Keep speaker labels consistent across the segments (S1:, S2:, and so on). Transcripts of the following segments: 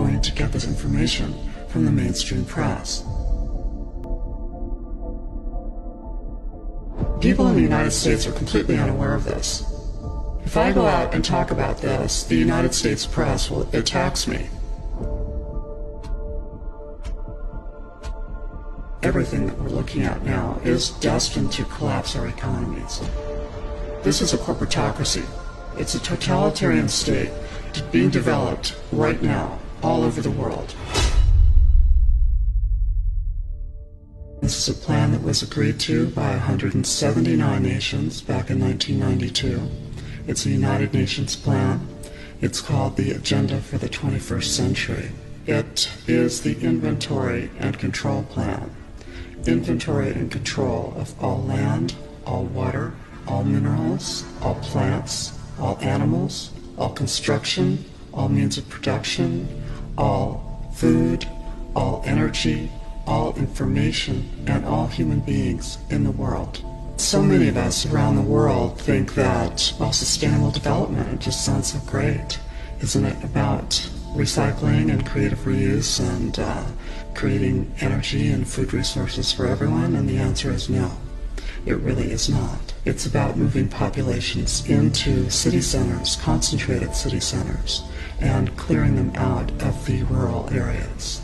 S1: going to get this information from the mainstream press. People in the United States are completely unaware of this. If I go out and talk about this, the United States press will attack me. Everything that we're looking at now is destined to collapse our economies. This is a corporatocracy. It's a totalitarian state being developed right now all over the world. This is a plan that was agreed to by 179 nations back in 1992. It's a United Nations plan. It's called the Agenda for the 21st Century. It is the inventory and control plan. Inventory and control of all land, all water, all minerals, all plants, all animals, all construction, all means of production, all food, all energy, all information, and all human beings in the world. So many of us around the world think that, well, sustainable development, it just sounds so great. Isn't it about recycling and creative reuse and creating energy and food resources for everyone? And the answer is no. It really is not. It's about moving populations into city centers, concentrated city centers, and clearing them out of the rural areas.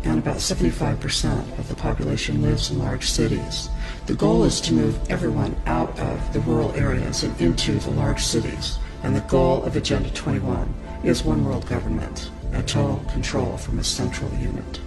S1: And about 75% of the population lives in large cities. The goal is to move everyone out of the rural areas and into the large cities. And the goal of Agenda 21 is one world government, a total control from a central unit.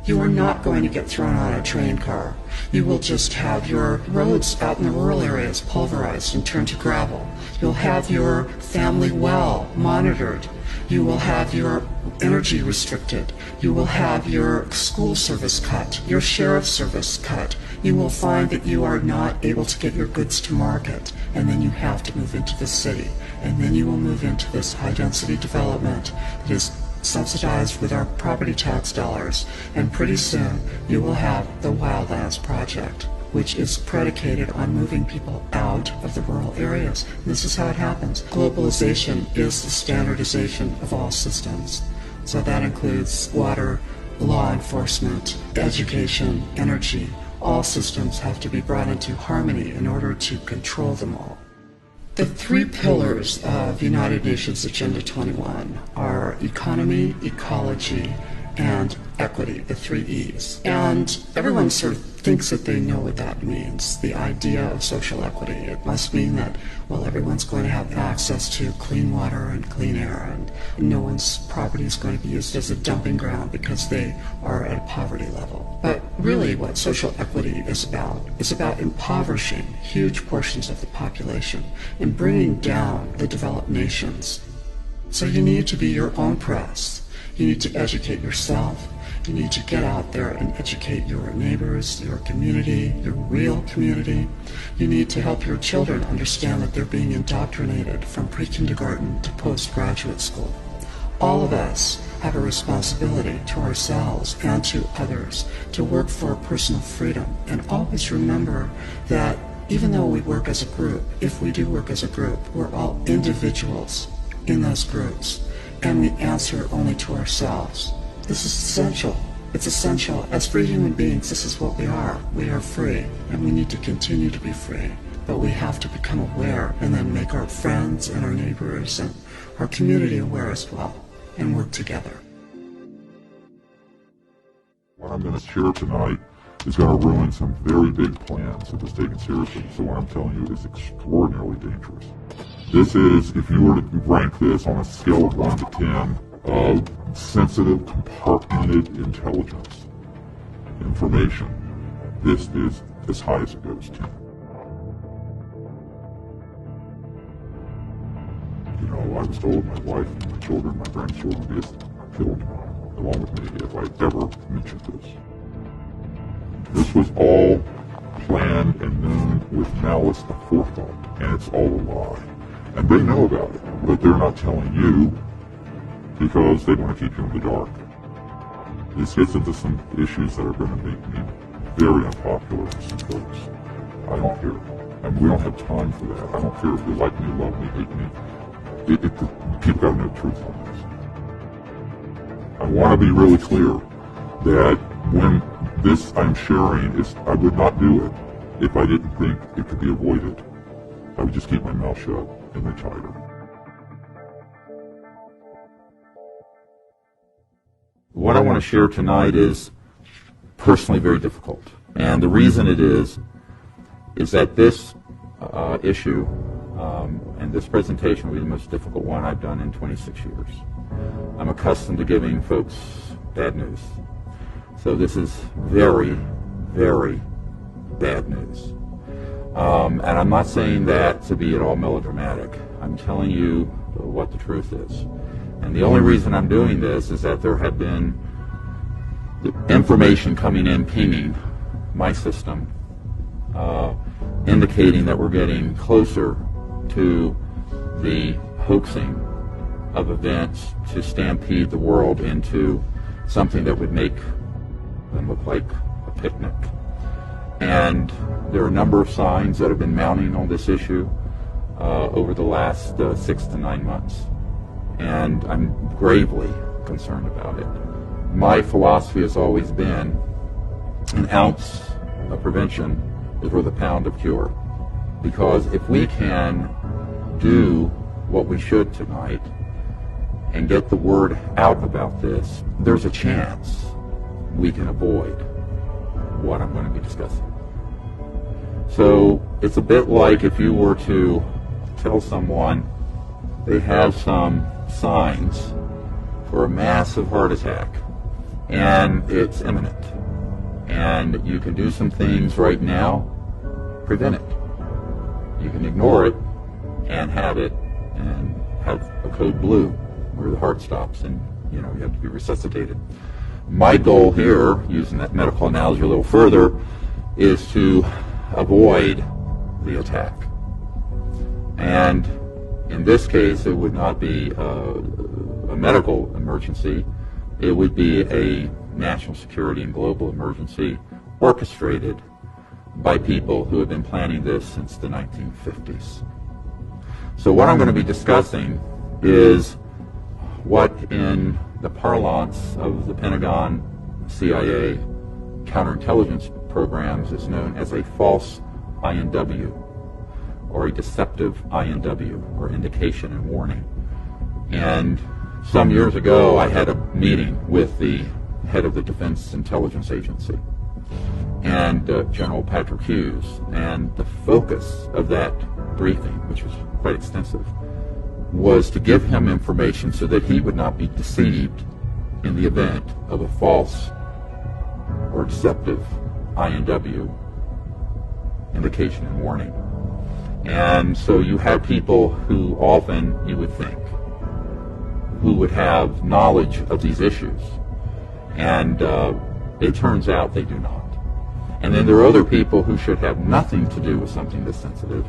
S1: You are not going to get thrown on a train car. You will just have your roads out in the rural areas pulverized and turned to gravel. You'll have your family well monitored. You will have your energy restricted. You will have your school service cut, your sheriff's service cut. You will find that you are not able to get your goods to market, and then you have to move into the city. And then you will move into this high-density development that is subsidized with our property tax dollars, and pretty soon you will have the Wildlands Project, which is predicated on moving people out of the rural areas. And this is how it happens. Globalization is the standardization of all systems. So that includes water, law enforcement, education, energy. All systems have to be brought into harmony in order to control them all. The three pillars of United Nations Agenda 21 are economy, ecology, and equity, the three E's. And everyone sort of thinks that they know what that means, the idea of social equity. It must mean that, well, everyone's going to have access to clean water and clean air, and no one's property is going to be used as a dumping ground because they are at a poverty level. But really what social equity is about impoverishing huge portions of the population and bringing down the developed nations. So you need to be your own press. You need to educate yourself. You need to get out there and educate your neighbors, your community, your real community. You need to help your children understand that they're being indoctrinated from pre-kindergarten to postgraduate school. All of us have a responsibility to ourselves and to others to work for personal freedom. And always remember that even though we work as a group, if we do work as a group, we're all individuals in those groups, and we answer only to ourselves. This is essential. It's essential. As free human beings, this is what we are. We are free, and we need to continue to be free. But we have to become aware and then make our friends and our neighbors and our community aware as well, and work together.
S2: What I'm going to share tonight is going to ruin some very big plans if it's taken seriously. So what I'm telling you is extraordinarily dangerous. This is, if you were to rank this on a scale of 1 to 10, of sensitive, compartmented intelligence, information, this is as high as it goes to. You know, I was told my wife, my children, my grandchildren would be killed along with me if I ever mentioned this. This was all planned and known with malice aforethought, and it's all a lie. And they know about it, but they're not telling you because they want to keep you in the dark. This gets into some issues that are going to make me very unpopular with some folks. I don't care. And we don't have time for that. I don't care if you like me, love me, hate me. People got to know the truth on this. I want to be really clear that when this I'm sharing is, I would not do it if I didn't think it could be avoided. I would just keep my mouth shut and retire.
S3: What I want to share tonight is personally very difficult. And the reason it is that this issue and this presentation will be the most difficult one I've done in 26 years. I'm accustomed to giving folks bad news. So this is very, very bad news. And I'm not saying that to be at all melodramatic. I'm telling you what the truth is. And the only reason I'm doing this is that there have been information coming in, pinging my system, indicating that we're getting closer to the hoaxing of events to stampede the world into something that would make them look like a picnic. And there are a number of signs that have been mounting on this issue over the last 6 to 9 months. And I'm gravely concerned about it. My philosophy has always been an ounce of prevention is worth a pound of cure. Because if we can do what we should tonight and get the word out about this, there's a chance we can avoid what I'm going to be discussing. So it's a bit like if you were to tell someone they have some signs for a massive heart attack and it's imminent and you can do some things right now, prevent it. You can ignore it and have it and have a code blue where the heart stops and you have to be resuscitated. My goal here, using that medical analogy a little further, is to avoid the attack. And in this case, it would not be a medical emergency. It would be a national security and global emergency orchestrated by people who have been planning this since the 1950s. So what I'm going to be discussing is what in the parlance of the Pentagon, CIA, counterintelligence programs is known as a false INW, or a deceptive INW, or indication and warning. And some years ago, I had a meeting with the head of the Defense Intelligence Agency and General Patrick Hughes, and the focus of that briefing, which was quite extensive, was to give him information so that he would not be deceived in the event of a false or deceptive INW, indication and warning. And so you have people who often, you would think, who would have knowledge of these issues. And it turns out they do not. And then there are other people who should have nothing to do with something this sensitive,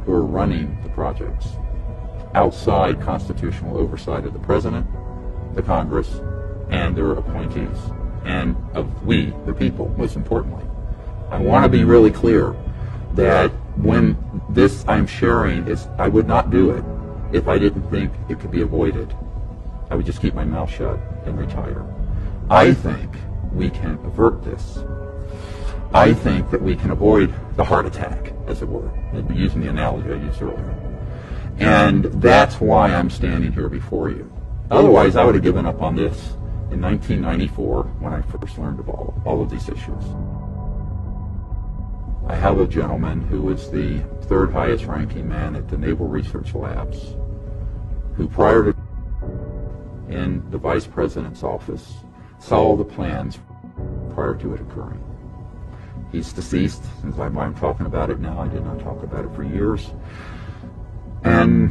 S3: who are running the projects outside constitutional oversight of the President, the Congress, and their appointees, and of we, the people, most importantly. I want to be really clear that when this I'm sharing is, I would not do it if I didn't think it could be avoided. I would just keep my mouth shut and retire. I think we can avert this. I think that we can avoid the heart attack, as it were, using the analogy I used earlier. And that's why I'm standing here before you. Otherwise, I would have given up on this in 1994 when I first learned of all of these issues. I have a gentleman who was the third highest ranking man at the Naval Research Labs, who prior to in the Vice President's office saw all the plans prior to it occurring. He's deceased, since I'm talking about it now. I did not talk about it for years. And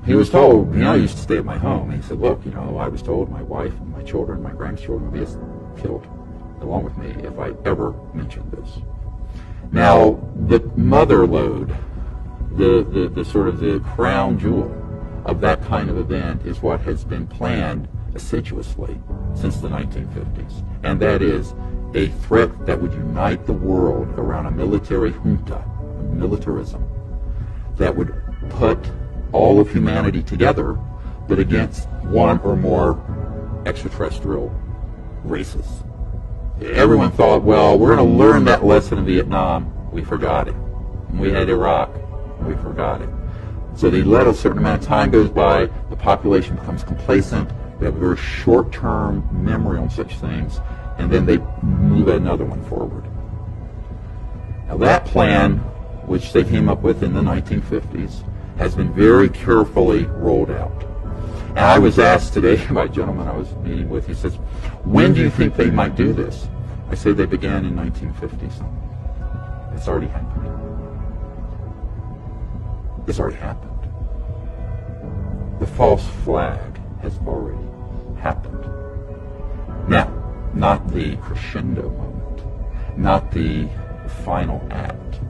S3: he was told, I used to stay at my home. He said, look, I was told my wife and my children, my grandchildren would be killed along with me if I ever mentioned this. Now, the mother lode, the sort of the crown jewel of that kind of event is what has been planned assiduously since the 1950s. And that is a threat that would unite the world around a military junta, militarism, that would put all of humanity together, but against one or more extraterrestrial races. Everyone thought, well, we're going to learn that lesson in Vietnam. We forgot it. We had Iraq. We forgot it. So they let a certain amount of time goes by, the population becomes complacent, they have a very short-term memory on such things, and then they move another one forward. Now that plan, which they came up with in the 1950s, has been very carefully rolled out. And I was asked today by a gentleman I was meeting with, he says, when do you think they might do this? I say they began in 1950s. It's already happened. It's already happened. The false flag has already happened. Now, not the crescendo moment, not the final act,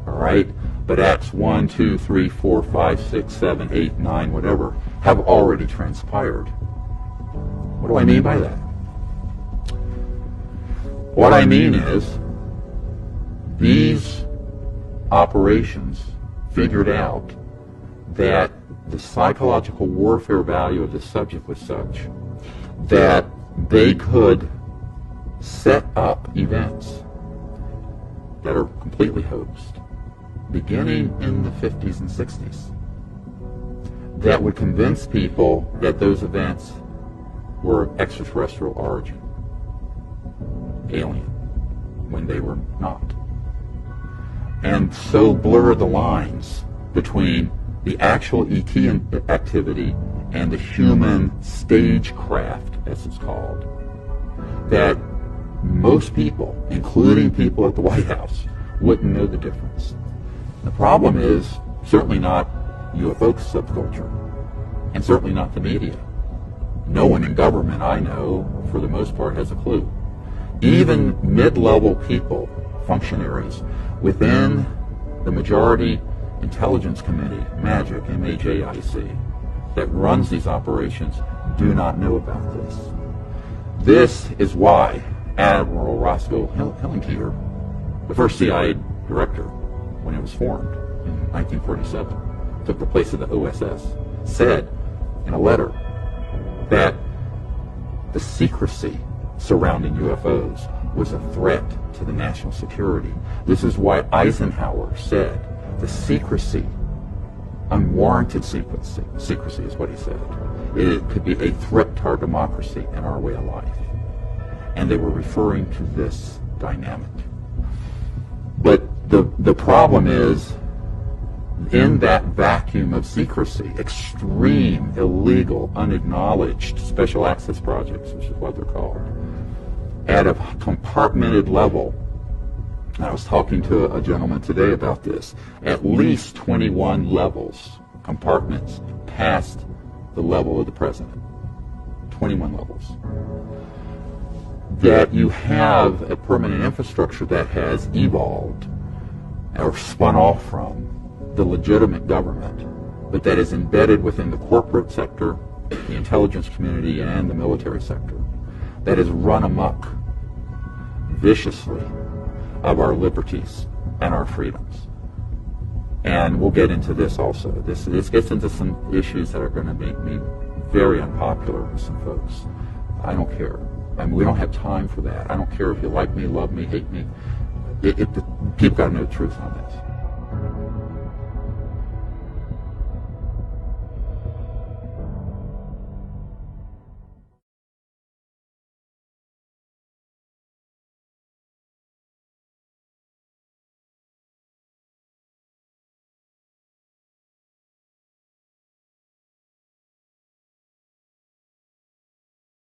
S3: all right? But acts 1, 2, 3, 4, 5, 6, 7, 8, 9, whatever, have already transpired. What do I mean by that? What I mean is, these operations figured out that the psychological warfare value of the subject was such that they could set up events that are completely hoaxed, beginning in the 50s and 60s, that would convince people that those events were of extraterrestrial origin, alien, when they were not. And so blur the lines between the actual ET activity and the human stagecraft, as it's called, that most people, including people at the White House, wouldn't know the difference. The problem is certainly not UFO subculture, and certainly not the media. No one in government I know, for the most part, has a clue. Even mid-level people, functionaries, within the majority intelligence committee, MAJIC, M-A-J-I-C, that runs these operations, do not know about this. This is why Admiral Roscoe Hillenkoetter, the first CIA director when it was formed in 1947, took the place of the OSS, said in a letter that the secrecy surrounding UFOs was a threat to the national security. This is why Eisenhower said the secrecy, unwarranted secrecy is what he said. It could be a threat to our democracy and our way of life. And they were referring to this dynamic. But the problem is, in that vacuum of secrecy, extreme, illegal, unacknowledged special access projects, which is what they're called, at a compartmented level. I was talking to a gentleman today about this. At least 21 levels, compartments, past the level of the president. 21 levels. That you have a permanent infrastructure that has evolved or spun off from the legitimate government, but that is embedded within the corporate sector, the intelligence community, and the military sector, that is run amok viciously of our liberties and our freedoms. And we'll get into this also. This gets into some issues that are going to make me very unpopular with some folks. I don't care. I mean, we don't have time for that. I don't care if you like me, love me, hate me. People got to know the truth on this.